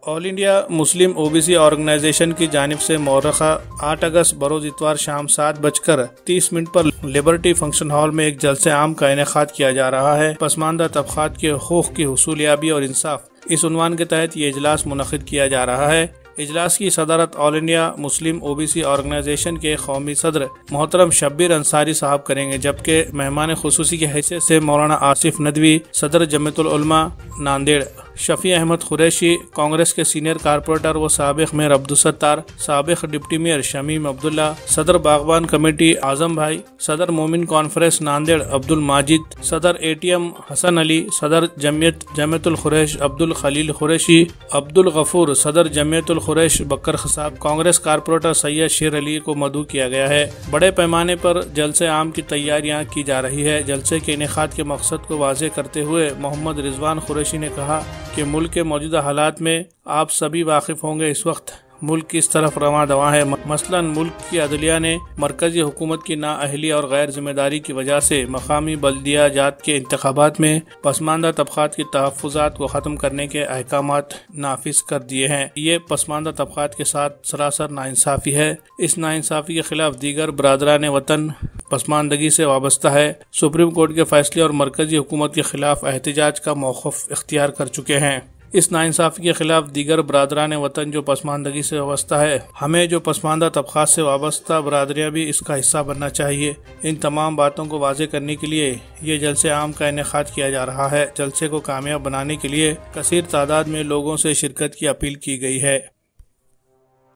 All India Muslim OBC organisation की जानिब से मौरखा 8 अगस्त बरोज इतवार शाम 7:30 पर लिबर्टी फंक्शन हॉल में एक जलसे आम का इनेकाद किया जा रहा है। पसमानदा तबकात के हुकूक की हुसूलियाबी और इंसाफ, इस उन्वान के तहत ये इजलास मुनक़िद किया जा रहा है। इजलास की सदारत all India Muslim OBC organisation के कौमी सदर मोहतरम शब्बीर अंसारी साहब करेंगे, जबकि मेहमान खुसूसी की हैसियत से मौलाना आसिफ नदवी सदर जमीयतुल उलमा नांदेड़, शफी अहमद कुरैशी कांग्रेस के सीनियर कारपोरेटर व साबिक मेयर अब्दुलसत्तार, साबिक डिप्टी मेयर शमीम अब्दुल्ला, सदर बागबान कमेटी आजम भाई, सदर मोमिन कॉन्फ्रेंस नांदेड़ अब्दुल माजिद, सदर एटीएम हसन अली, सदर जमीयतुल कुरैश अब्दुल खलील कुरैशी, अब्दुल गफूर सदर जमीयतुल कुरैश बकर खसाब, कांग्रेस कारपोरेटर सैयद शेर अली को मदऊ किया गया है। बड़े पैमाने पर जलसे आम की तैयारियां की जा रही है। जलसे के इनेकाद के मकसद को वाज़ेह करते हुए मोहम्मद रिजवान कुरैशी ने कहा कि मुल्क के मौजूदा हालात में आप सभी वाकिफ होंगे इस वक्त मुल्क किस तरफ रवां दवा है। मसलन मुल्क की अदलिया ने मरकजी हुकूमत की नाअहली और गैर जिम्मेदारी की वजह से मकामी बल्दिया जात के इंतखाबात में पसमानदा तबकात की तहफ़्फ़ुज़ात को ख़त्म करने के अहकामात नाफिज कर दिए हैं। ये पसमानदा तबकात के साथ सरासर नाइंसाफ़ी है। इस नाइंसाफ़ी के खिलाफ दीगर बरादरान वतन पसमानदगी से वाबस्ता है। सुप्रीम कोर्ट के फैसले और मरकजी हुकूमत के खिलाफ एहतजाज का मौक़िफ़ इख्तियार कर चुके हैं। इस नाइंसाफ़ी के खिलाफ दीगर बरादरान वतन जो पसमानदगी से वाबस्ता है, हमें जो पसमानदा तबक़ात से वाबस्ता बरादरियाँ भी इसका हिस्सा बनना चाहिए। इन तमाम बातों को वाज़ेह करने के लिए ये जलसे आम का इनेकाद किया जा रहा है। जलसे को कामयाब बनाने के लिए कसीर तादाद में लोगों से शिरकत की अपील की गई है।